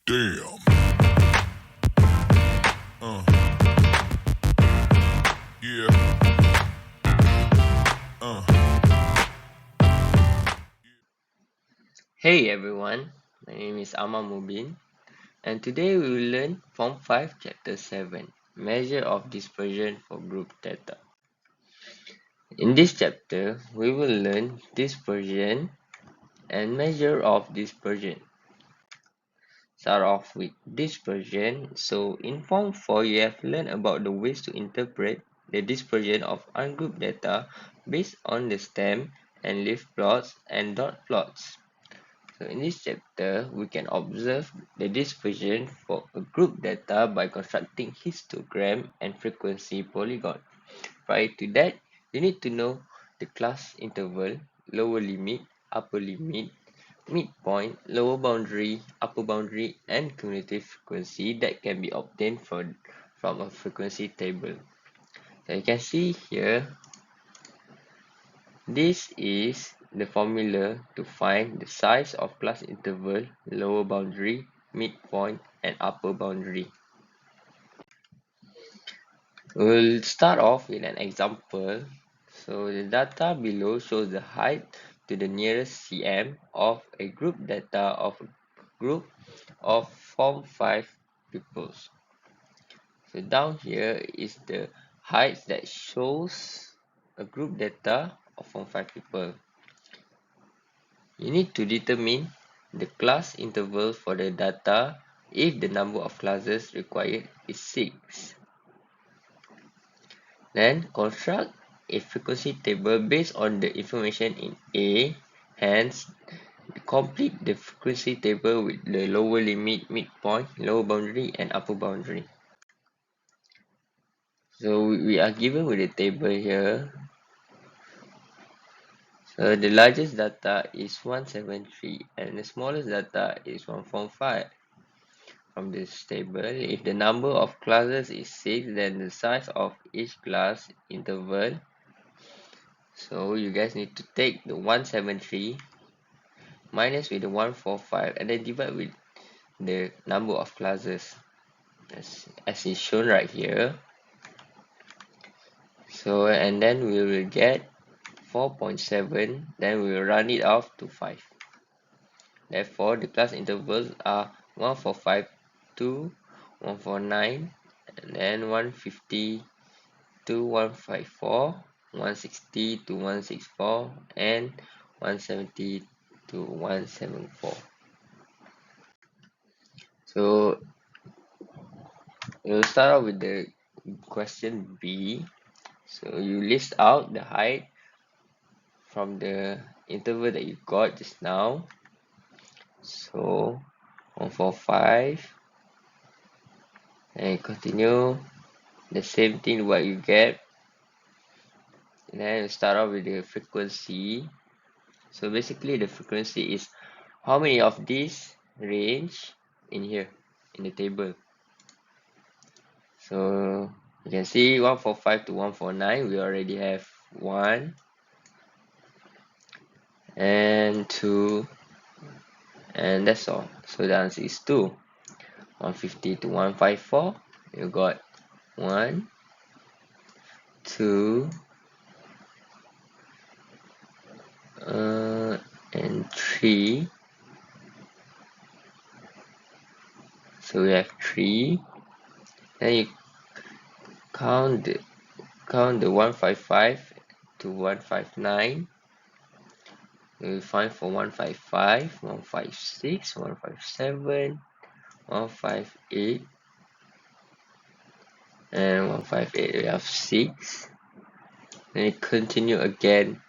Damn. Uh. Yeah. Uh. Hey everyone, my name is Amma Mubin, and today we will learn Form 5 Chapter 7 Measure of Dispersion for Group Data. In this chapter, we will learn dispersion and measure of dispersion. Start off with dispersion. So in Form 4, you have learned about the ways to interpret the dispersion of ungrouped data based on the stem and leaf plots and dot plots. So in this chapter, we can observe the dispersion for a group data by constructing histogram and frequency polygon. Prior to that, you need to know the class interval, lower limit, upper limit, midpoint, lower boundary, upper boundary, and cumulative frequency that can be obtained from a frequency table. So you can see here, this is the formula to find the size of class interval, lower boundary, midpoint, and upper boundary. We'll start off with an example. So the data below shows the height to the nearest cm of a group data of a group of Form 5 pupils. So down here is the height that shows a group data of Form 5 people. You need to determine the class interval for the data if the number of classes required is 6. Then construct a frequency table based on the information in A. Hence, complete the frequency table with the lower limit, midpoint, lower boundary, and upper boundary. So we are given with the table here. So the largest data is 173 and the smallest data is 145. From this table, if the number of classes is 6, then the size of each class interval. So you guys need to take the 173 minus with the 145 and then divide with the number of classes as is shown right here. So and then we will get 4.7, then we will run it off to 5. Therefore, the class intervals are 145 to 149 and then 150 to 154, 160 to 164, and 170 to 174. So we'll start off with the question B. So you list out the height from the interval that you got just now. So 145, and continue the same thing what you get. And then we start off with the frequency. So basically the frequency is how many of these range in here in the table. So you can see 145 to 149 we already have 1 and 2, and that's all. So the answer is 2. 150 to 154 you got 1, 2, and 3. So we have 3. Then you count the 155 to 159. We will find for 155, 156, 157, 158, and 158 we have 6. Then you continue again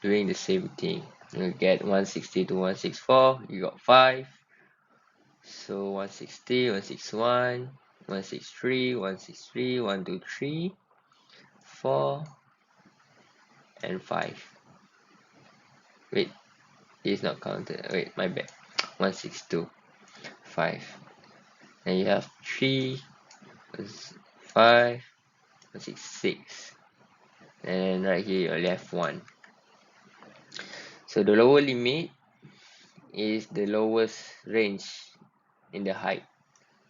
doing the same thing. You get 160 to 164, you got 5. So 160, 161, 163, 163, 123, 4, and 5. Wait, it's not counted. Wait, my bad. 162, 5. And you have 3, 5, 166. And right here you only have 1. So the lower limit is the lowest range in the height.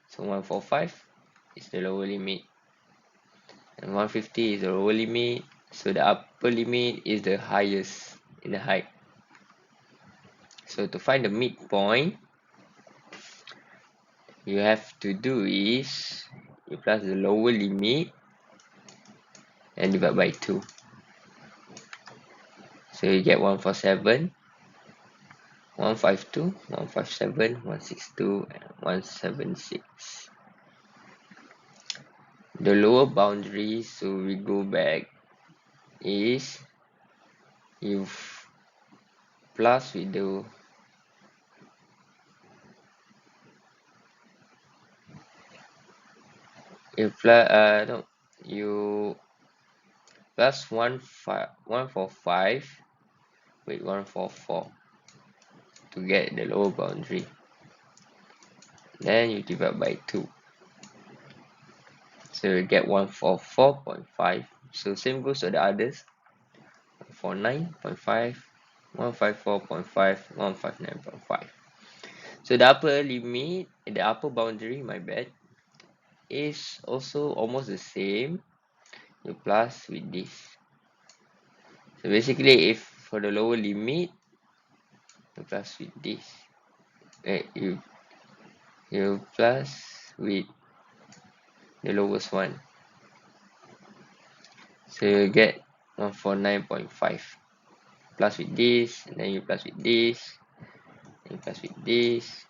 So 145 is the lower limit, and 150 is the lower limit. So the upper limit is the highest in the height. So to find the midpoint, you have to do is you plus the lower limit and divide by 2. So you get 147, 152, 157, 162, and 176. The lower boundary, so we go back, is you plus with the you plus 145 with 144 to get the lower boundary. Then you divide by 2. So you get 144.5. So same goes to the others. 149.5, 154.5, 159.5. So the upper limit, the upper boundary, my bad, is also almost the same. You plus with this. So basically, if for the lower limit, you plus with this. You plus with the lowest one. So you get 149.5 plus with this, and then you plus with this, and you plus with this.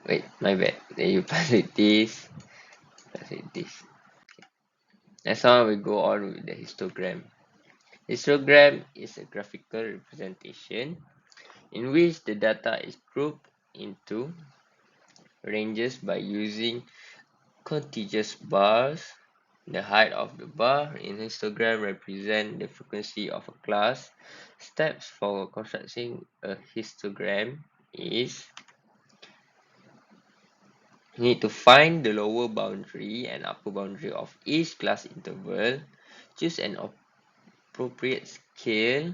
Wait, my bad. Then you plus with this, plus with this. That's how we go on with the histogram. Histogram is a graphical representation in which the data is grouped into ranges by using contiguous bars. The height of the bar in histogram represents the frequency of a class. Steps for constructing a histogram is you need to find the lower boundary and upper boundary of each class interval. Choose an appropriate scale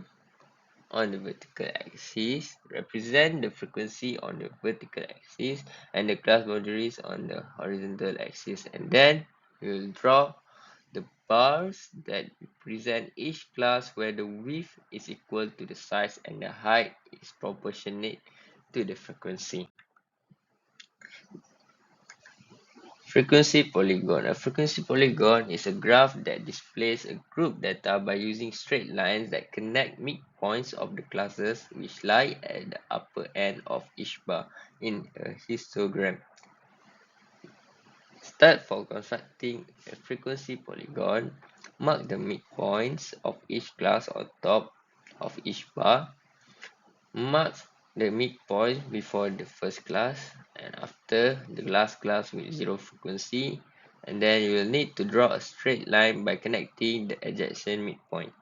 on the vertical axis, represent the frequency on the vertical axis and the class boundaries on the horizontal axis, and then we will draw the bars that represent each class where the width is equal to the size and the height is proportionate to the frequency. Frequency polygon. A frequency polygon is a graph that displays a group data by using straight lines that connect midpoints of the classes which lie at the upper end of each bar in a histogram. Start for constructing a frequency polygon. Mark the midpoints of each class on top of each bar. Mark the midpoint before the first class and after the last class with zero frequency, and then you will need to draw a straight line by connecting the adjacent midpoint.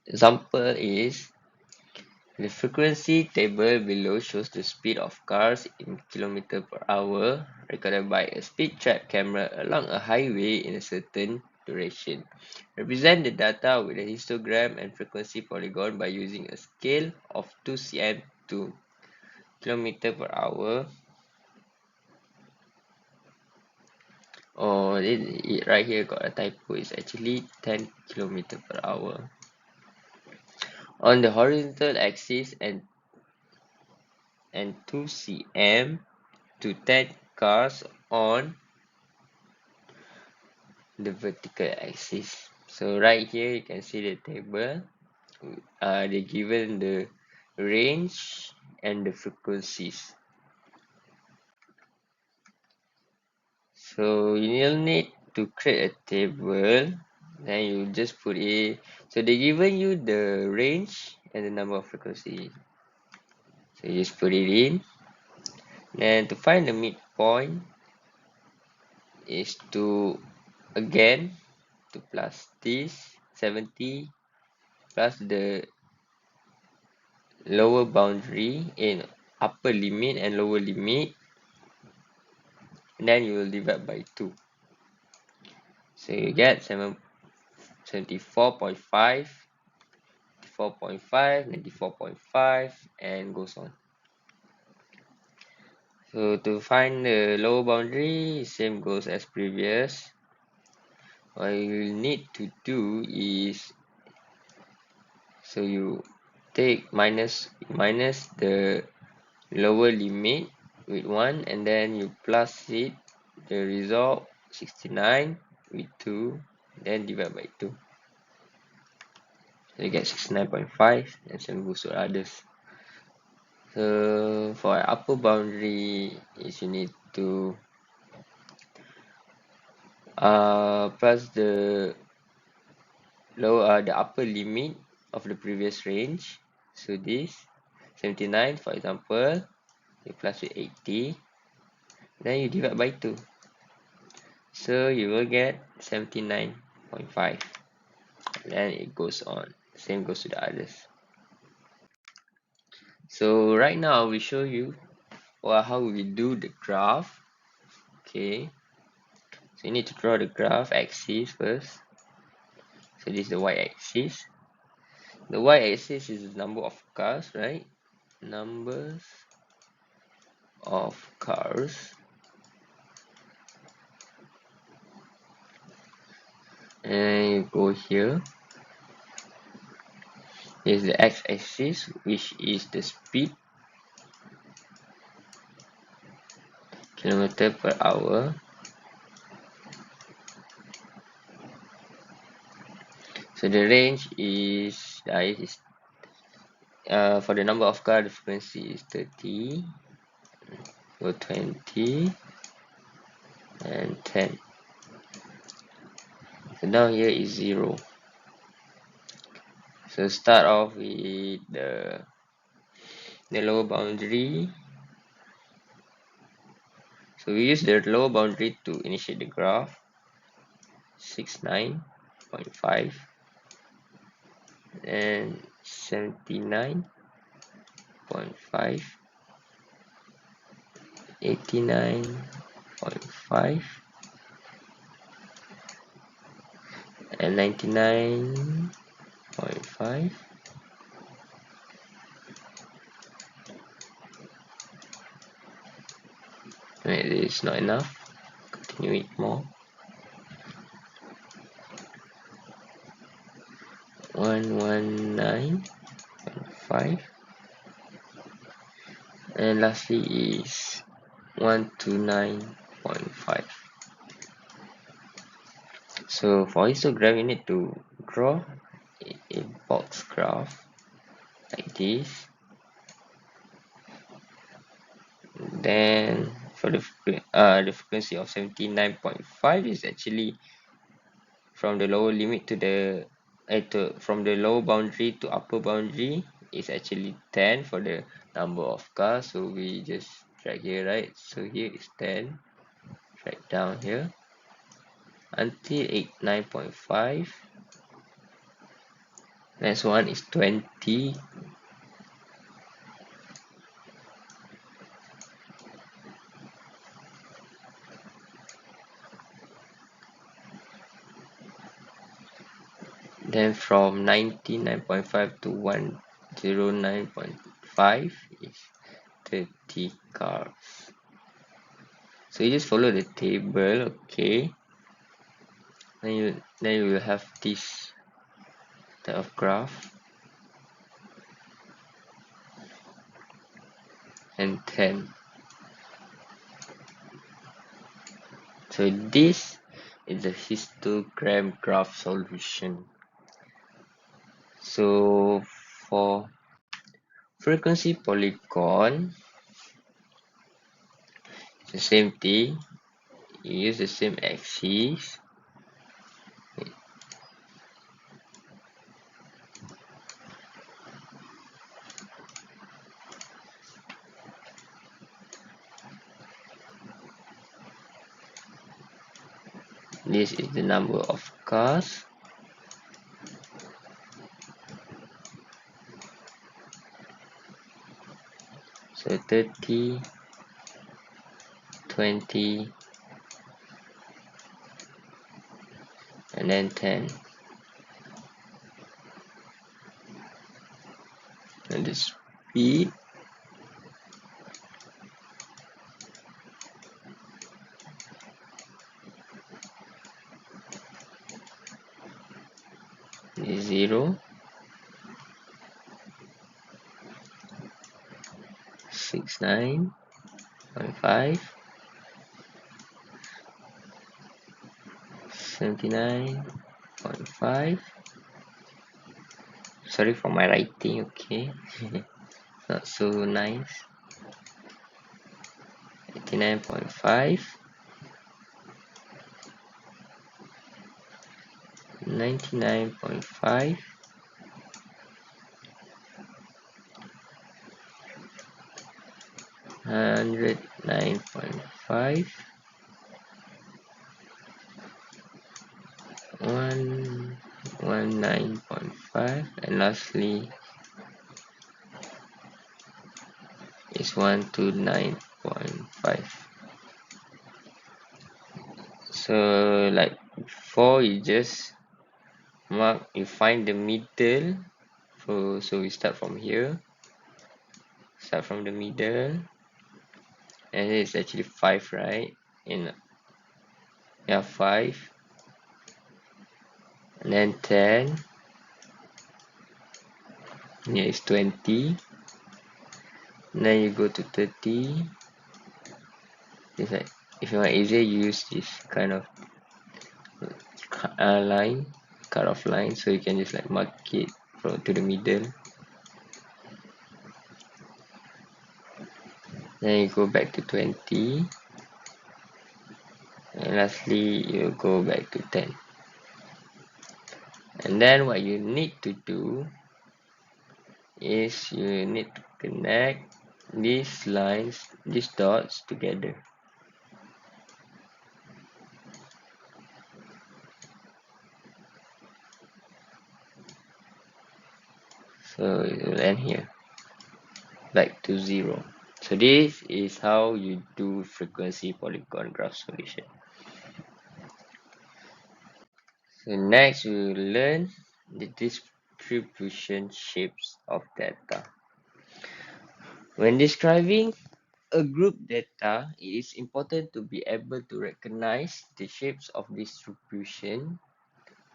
Example is the frequency table below shows the speed of cars in km per hour recorded by a speed trap camera along a highway in a certain duration. Represent the data with a histogram and frequency polygon by using a scale of 2 cm to km per hour. Oh, it right here got a typo. It's actually 10 km per hour. On the horizontal axis and 2 cm to 10 cars on the vertical axis. So right here you can see the table. They given the range and the frequencies. So you'll need to create a table. Then you just put it. So they given you the range and the number of frequency. So you just put it in. Then to find the midpoint is to again to plus this 70 plus the lower boundary in upper limit and lower limit, and then you will divide by 2. So you get 74.5 94.5, 94.5, and goes on. So to find the lower boundary, same goes as previous. What you need to do is, so you take minus the lower limit with 1, and then you plus it, the result 69 with 2, then divide by 2. So you get 69.5, and same goes to others. So for upper boundary is you need to plus the the upper limit of the previous range. So this 79, for example, you plus with 80, then you divide by 2. So you will get 79.5. Then it goes on. Same goes to the others. So right now we show you how we do the graph. Okay. So you need to draw the graph axis first. So this is the y-axis. The y-axis is the number of cars, right? Numbers of cars. And you go here. Here's the x-axis, which is the speed, kilometer per hour. So the range is for the number of car, the frequency is 30, or 20, and 10. So down here is 0. So start off with the lower boundary. So we use the lower boundary to initiate the graph. 69.5 and 79.5, 89.5, and 99.5. It is not enough. Continue it more. 119.5, and lastly is 129.5. So for histogram, you need to draw a box graph like this. Then for the frequency of 79.5 is actually from the lower limit to the from the lower boundary to upper boundary is actually 10 for the number of cars. So we just drag here, right? So here is 10, drag down here until 89.5. Next one is 20. Then from 99.5 to 109.5 is 30 cars. So you just follow the table, okay? Then you will have this type of graph. And 10. So this is the histogram graph solution. So for frequency polygon, it's the same thing. You use the same axis. This is the number of cars. So 30, 20, and then 10. and the speed is 0.69.5 79.5. Sorry for my writing, okay. Not so nice. 89.5, 99.5, 109.5, 119.5, and lastly is 129.5. So like before, you just find the middle. So we start from here, start from the middle, and it's actually 5, right? In yeah, 5, and then 10, here is 20, and then you go to 30. It's like, if you want easier, use this kind of line, cut off line, so you can just like mark it to the middle. Then you go back to 20, and lastly you go back to 10. And then what you need to do is you need to connect these lines, these dots together. So it will end here, back to 0. So this is how you do frequency polygon graph solution. So next we will learn the distribution shapes of data. When describing a group data, it is important to be able to recognize the shapes of distribution.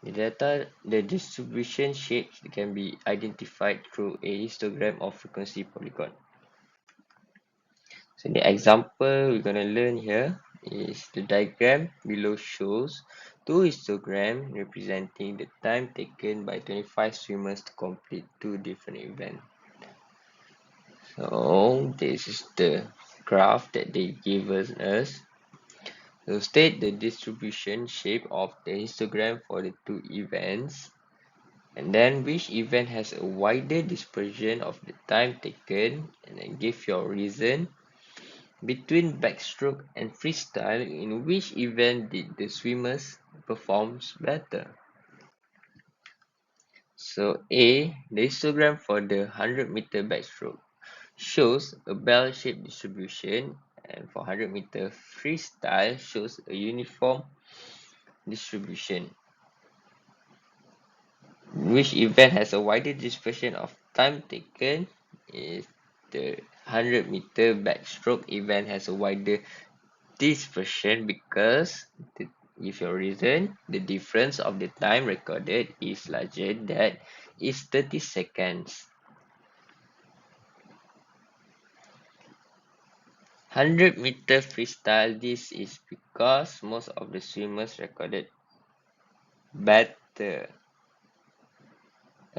The distribution shapes can be identified through a histogram of frequency polygon. So the example we're going to learn here is the diagram below shows two histograms representing the time taken by 25 swimmers to complete two different events. So this is the graph that they give us. So state the distribution shape of the histogram for the two events, and then which event has a wider dispersion of the time taken, and then give your reason. Between backstroke and freestyle, in which event did the swimmers performs better? So A, the histogram for the 100-meter backstroke shows a bell-shaped distribution, and for 100-meter freestyle shows a uniform distribution. Which event has a wider dispersion of time taken is the 100-meter backstroke event has a wider dispersion because if your reason, the difference of the time recorded is larger, that is 30 seconds. 100-meter freestyle, this is because most of the swimmers recorded a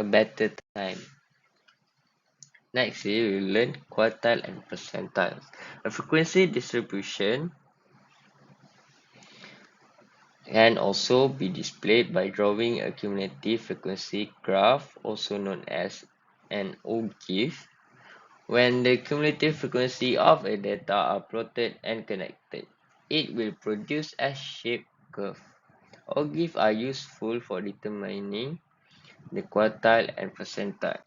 better time. Next, we will learn quartile and percentiles. A frequency distribution can also be displayed by drawing a cumulative frequency graph, also known as an O-GIF. When the cumulative frequency of a data are plotted and connected, it will produce a shaped curve. O-GIF are useful for determining the quartile and percentile.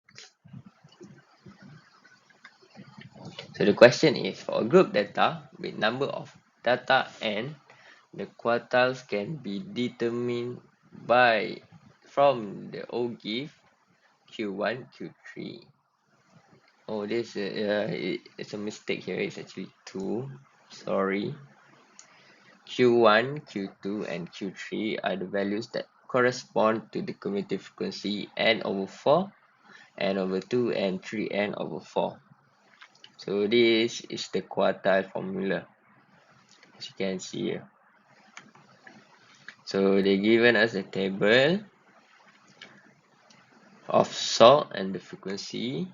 So the question is, for a group data with number of data n, the quartiles can be determined from the O-GIF Q1, Q3. Oh, this it's a mistake here. It's actually 2. Sorry. Q1, Q2, and Q3 are the values that correspond to the cumulative frequency n over 4, n over 2, and 3n over 4. So this is the quartile formula, as you can see here. So they given us a table of salt and the frequency.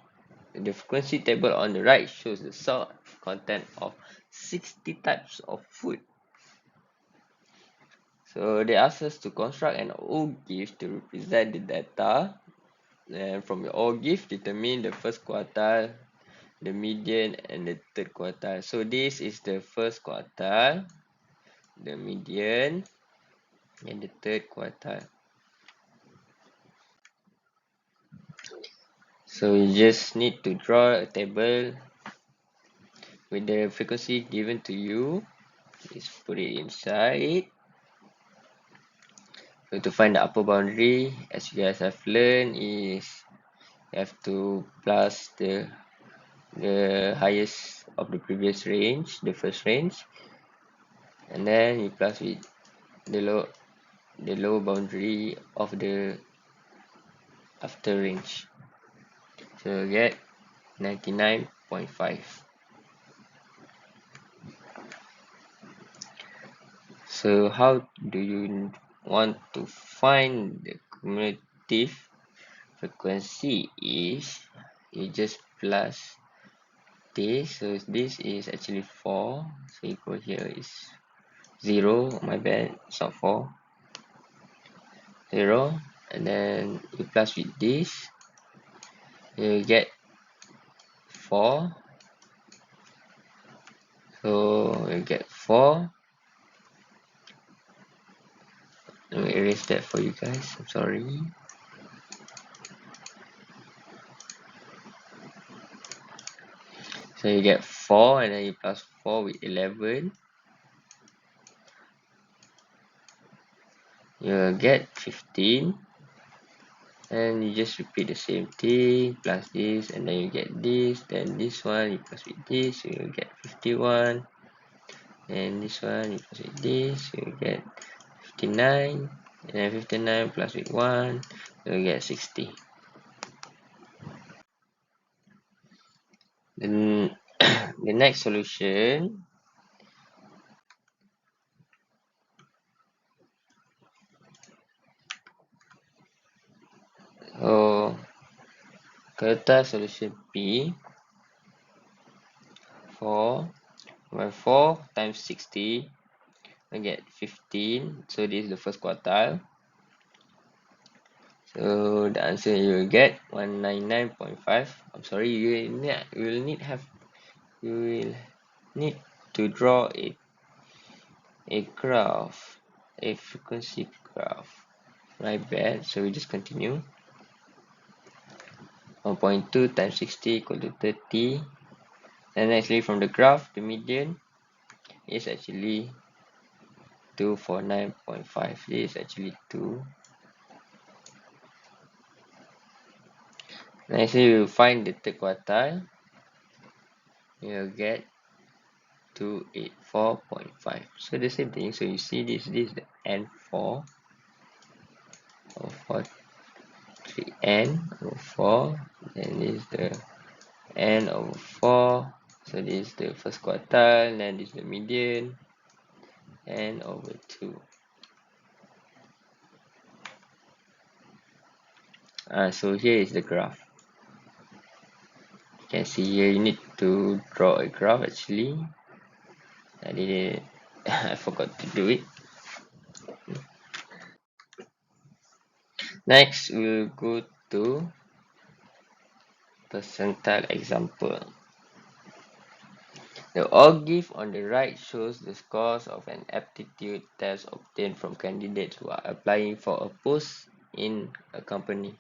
The frequency table on the right shows the salt content of 60 types of food. So they ask us to construct an O-GIF to represent the data. And from your O-GIF, determine the first quartile, the median, and the third quartile. So this is the first quartile, the median, and the third quartile. So you just need to draw a table with the frequency given to you. Just put it inside. So to find the upper boundary, as you guys have learned, is you have to plus the highest of the previous range, the first range, and then you plus with the lower boundary of the after range. So you get 99.5. So how do you want to find the cumulative frequency? Is you just plus this. So this is actually 4. So equal here is 0. My bad, it's not 4. 0. And then you plus with this, you get 4. So you get 4. Let me erase that for you guys. I'm sorry. So you get 4 and then you plus 4 with 11. You'll get 15. And you just repeat the same thing, plus this, and then you get this, then this one, you plus with this, so you get 51. And this one, you plus with this, so you get 59. And then 59 plus with 1, so you get 60. Then the next solution, so Quartile solution P, 4 times 60, I get 15. So this is the first quartile. So the answer you will get 199.5. I'm sorry, you will need to draw a graph, a frequency graph. My bad. So we just continue. 1.2 times 60 equal to 30. And actually from the graph, the median is actually 249.5. This is actually 2. And actually you find the third quartile, you'll get 284.5. So the same thing. So you see this is the n4 of 3n over 4. Then this is the n over 4. So this is the first quartile, then this is the median, n over 2. So here is the graph. You can see here you need to draw a graph actually. I didn't I forgot to do it. Next we'll go to percentile example. The O-GIF on the right shows the scores of an aptitude test obtained from candidates who are applying for a post in a company.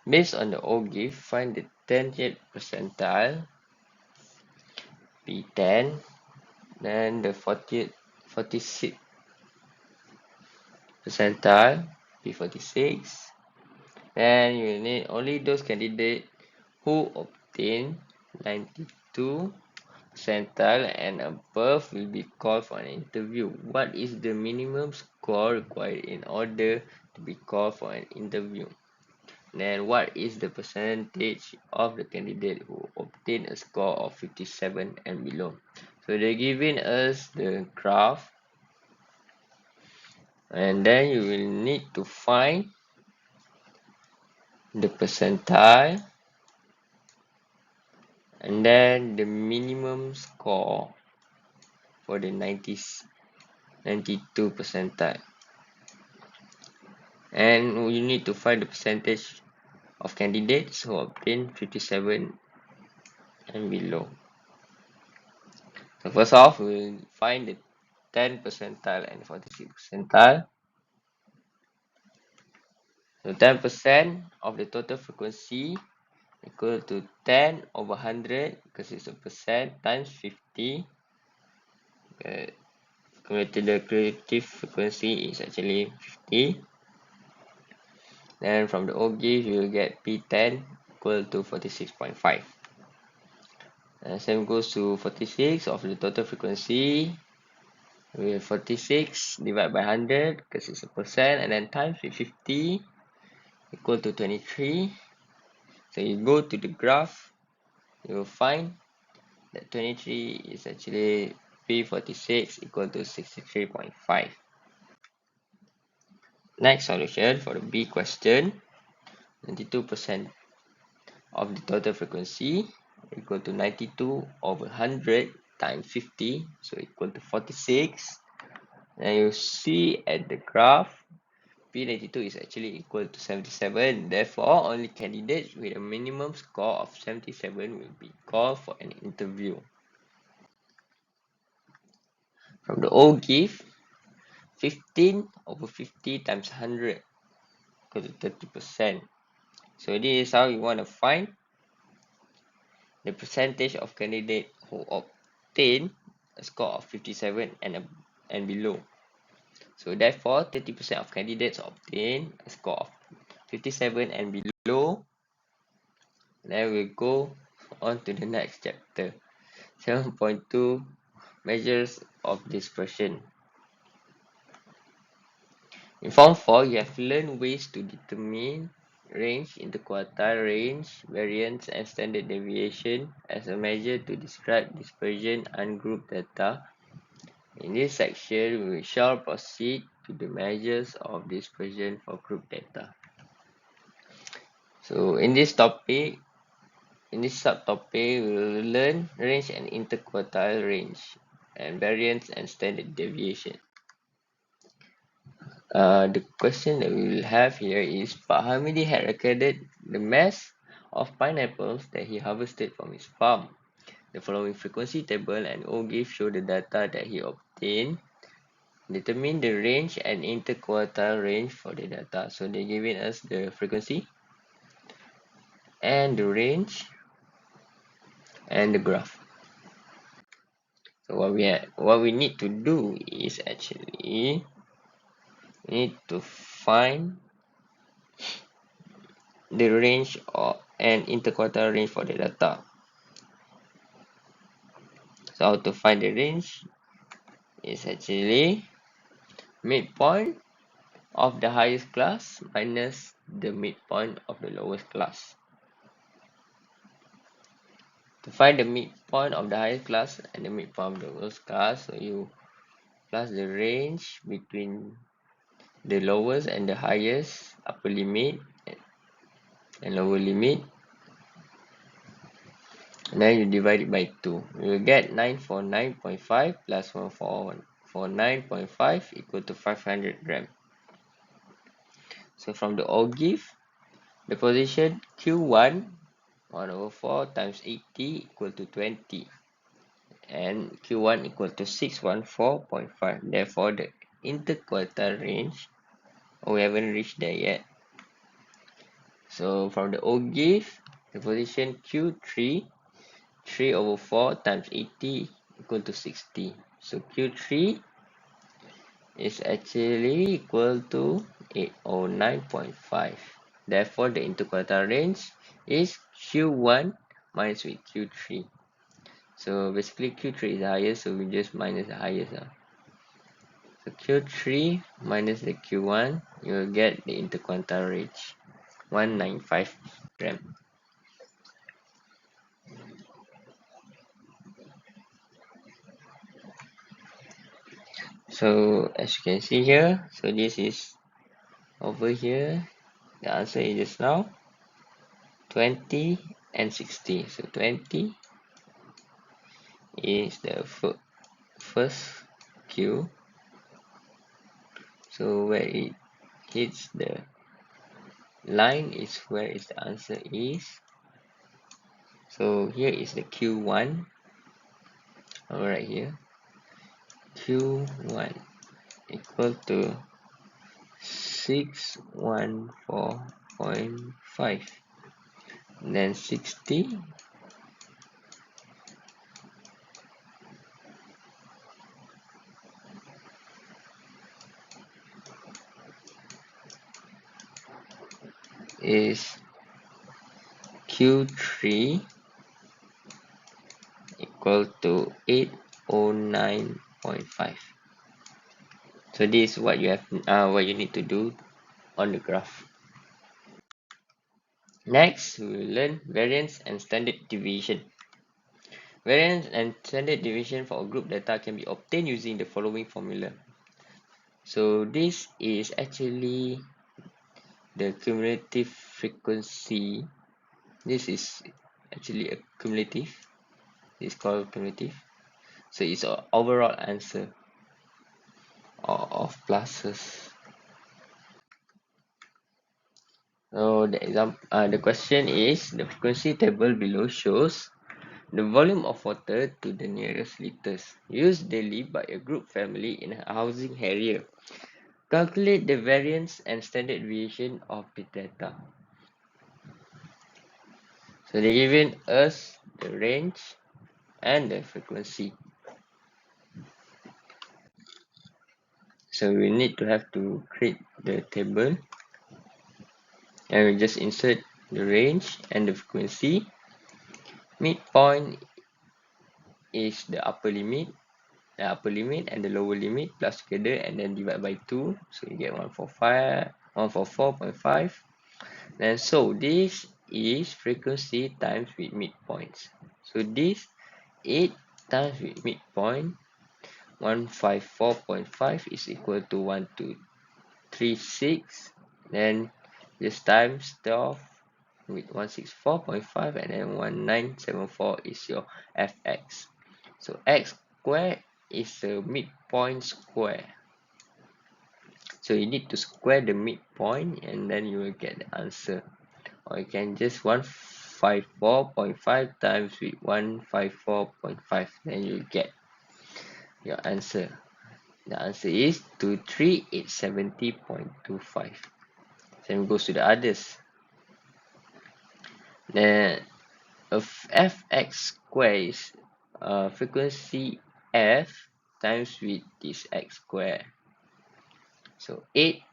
Based on the O-GIF, find the 10th percentile, P10, then the 46th percentile, P46. Then you need only those candidates who obtain 92 percentile and above will be called for an interview. What is the minimum score required in order to be called for an interview? Then what is the percentage of the candidate who obtain a score of 57 and below? So they're giving us the graph, and then you will need to find the percentile and then the minimum score for the 92 percentile, and you need to find the percentage of candidates who obtain 57 and below. So first off, we'll find the 10 percentile and 46 percentile. So 10% of the total frequency equal to 10 over 100 because it's a percent times 50. The creative frequency is actually 50. Then from the O give you will get P10 equal to 46.5. And same goes to 46 of the total frequency. We have 46 divided by 100 because it's a percent, and then times with 50 equal to 23. So you go to the graph, you will find that 23 is actually P46 equal to 63.5. Next solution for the B question, 92% of the total frequency equal to 92 over 100 times 50, so equal to 46. And you see at the graph, P92 is actually equal to 77. Therefore, only candidates with a minimum score of 77 will be called for an interview. From the O give, 15 over 50 times 100 equal to 30%. So this is how you want to find the percentage of candidates who obtain a score of 57 and below. So therefore, 30% of candidates obtain a score of 57 and below. Then we'll go on to the next chapter, 7.2 Measures of Dispersion. In Form 4, you have learned ways to determine range, interquartile range, variance, and standard deviation as a measure to describe dispersion ungrouped data. In this section, we shall proceed to the measures of dispersion for group data. So in this subtopic, we will learn range and interquartile range, and variance and standard deviation. The question that we will have here is, Hamidi had recorded the mass of pineapples that he harvested from his farm. The following frequency table and O give show the data that he obtained. Determine the range and interquartile range for the data. So they're giving us the frequency and the range and the graph. So what we need to do is actually we need to find the range and interquartile range for the data. So how to find the range is actually midpoint of the highest class minus the midpoint of the lowest class. To find the midpoint of the highest class and the midpoint of the lowest class, so you plus the range between the lowest and the highest upper limit and lower limit, and then you divide it by 2. You will get 949.5 plus 149.5 equal to 500 gram. So from the O give, the position Q1 1 over 4 times 80 equal to 20, and Q1 equal to 614.5. Therefore, the interquartile range, we haven't reached there yet. So from the O give, the position Q3 3 over 4 times 80 equal to 60. So Q3 is actually equal to 809.5. Therefore, the interquartile range is Q1 minus with Q3. So basically Q3 is the highest, so we just minus the highest. So Q3 minus the Q1, you will get the interquartile range, 195 gram. So as you can see here, so this is over here, the answer is just now 20 and 60. So 20 is the first Q. So where it hits the line is where is the answer is. So here is the Q1. Alright, here Q1 equal to 614.5. Then 60 is Q3 equal to 809.5. So this is what you have what you need to do on the graph. Next, we will learn variance and standard deviation. Variance and standard deviation for a group data can be obtained using the following formula. So this is actually the cumulative frequency. This is actually a cumulative. It's called cumulative. So it's an overall answer of pluses. So the question is, the frequency table below shows the volume of water to the nearest liters used daily by a group family in a housing area. Calculate the variance and standard deviation of the data. So they given us the range and the frequency. So we need to have to create the table, and we just insert the range and the frequency. Midpoint is the upper limit and the lower limit plus together, and then divide by 2, so you get 144.5. And so this is frequency times with midpoints. So this 8 times with midpoint, 154.5 is equal to 1236. Then just times 12 with 164.5, and then 1974 is your fx. So x squared is the midpoint square. So you need to square the midpoint, and then you will get the answer. Or you can just 154.5 times with 154.5, then you get your answer. The answer is 23870.25. Same goes to the others. Then fx square is frequency f times with this x square. So 8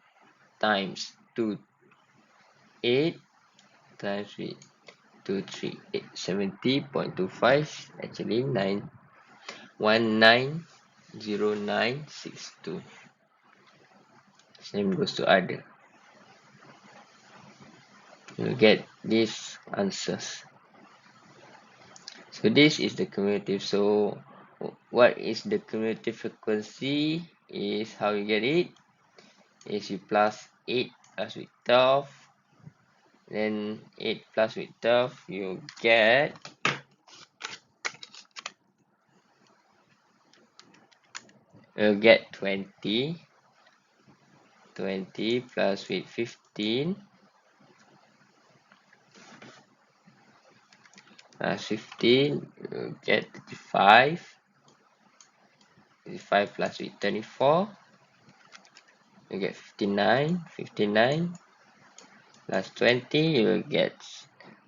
times 2, 8 times with 23870.25, actually 190962. Same goes to other. You'll get these answers. So this is the cumulative. So what is the cumulative frequency is how you get it is you plus 8 plus with 12, then 8 plus with 12, you get you'll get 20 plus with 15 plus 15, you get 35 plus with 24, you get 59 plus 20, you will get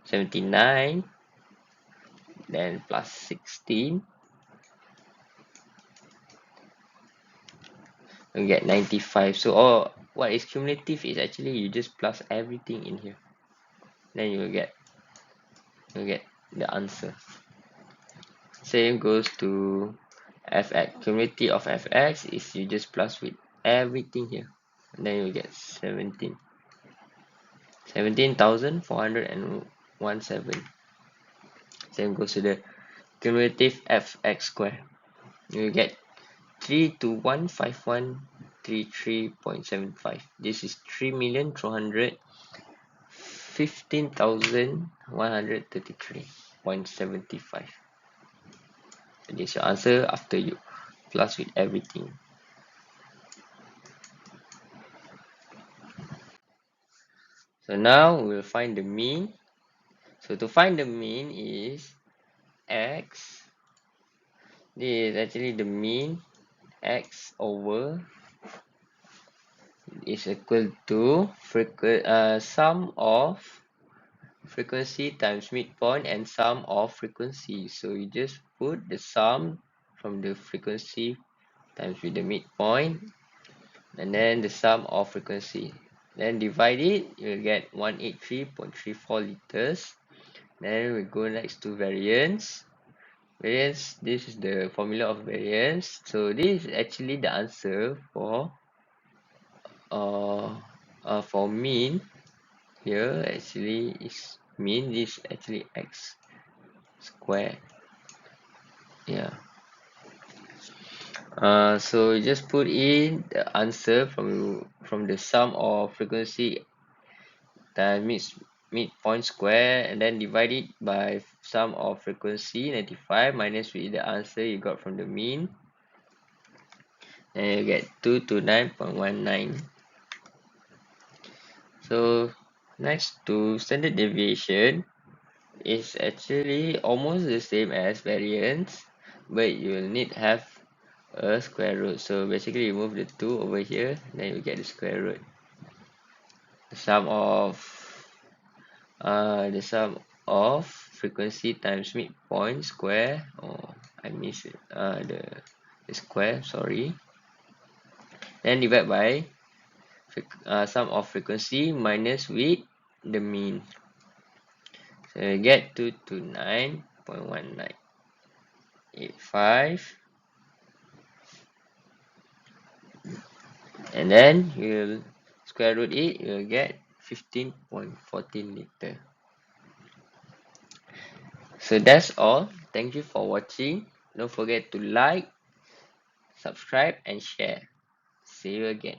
79, then plus 16, you get 95. So what is cumulative is actually you just plus everything in here, then you will get the answer. Same goes to fx. Cumulative of fx is you just plus with everything here, and then you get 17,417. Same goes to the cumulative fx square. You get 3215133.75. This is 3,315,133.75. This is your answer after you plus with everything. So now we'll find the mean. So to find the mean is x. This is actually the mean. X over is equal to sum of frequency times midpoint and sum of frequency. So you just put the sum from the frequency times with the midpoint, and then the sum of frequency. Then divide it, you'll get 183.34 liters. Then we go next to variance. Variance, this is the formula of variance. So this is actually the answer for mean. Here actually is mean, this actually x squared. Yeah. So you just put in the answer from the sum of frequency times midpoint square, and then divide it by sum of frequency 95 minus with the answer you got from the mean, and you get 229.19. So next to standard deviation is actually almost the same as variance, but you will need have a square root. So basically you move the 2 over here, then you get the square root. The sum of frequency times midpoint square. Oh, I missed it. The square, sorry. Then divide by sum of frequency minus with the mean. So you get 229.1985, and then you'll square root it, you'll get 15.14 liter. So that's all. Thank you for watching. Don't forget to like, subscribe, and share. See you again.